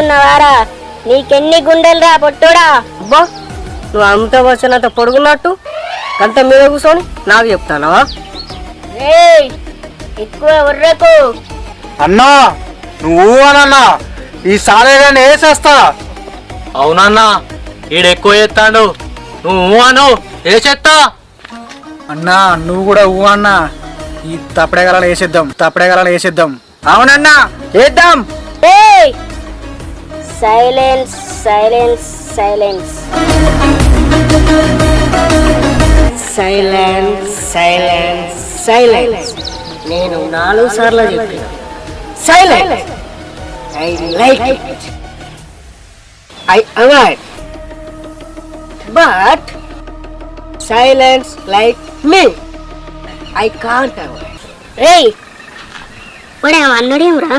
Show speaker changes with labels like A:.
A: అనుకున్నావారా? నీకెన్ని గుండెలురా పొట్టుడా?
B: అబ్బా నువ్వు అంత వచ్చినంత పొడుగున్నట్టు అంత మీద కూర్చొని నాకు చెప్తానవా?
A: ఏయ్ ఎక్కువ ఉర్రకు.
C: అన్నా నువ్వు అనన్నా ఈసారి వేసేస్తా.
D: అవునన్నా ఈడెక్కువ చేస్తాడు. నువ్వు అను వేసేస్తా.
C: అన్నా నువ్వు కూడా ఊ అన్నా ఈ తప్పడేగల వేసేద్దాం. అవునన్నా వేద్దాం.
A: ఏయ్ silence silence silence
B: silence silence silence. నేను 4 సార్లు చెప్పిన silence. I like it. I avoid but silence like me. I can't avoid.
A: రేయ్ వాడేమో అన్నాడేమ్రా?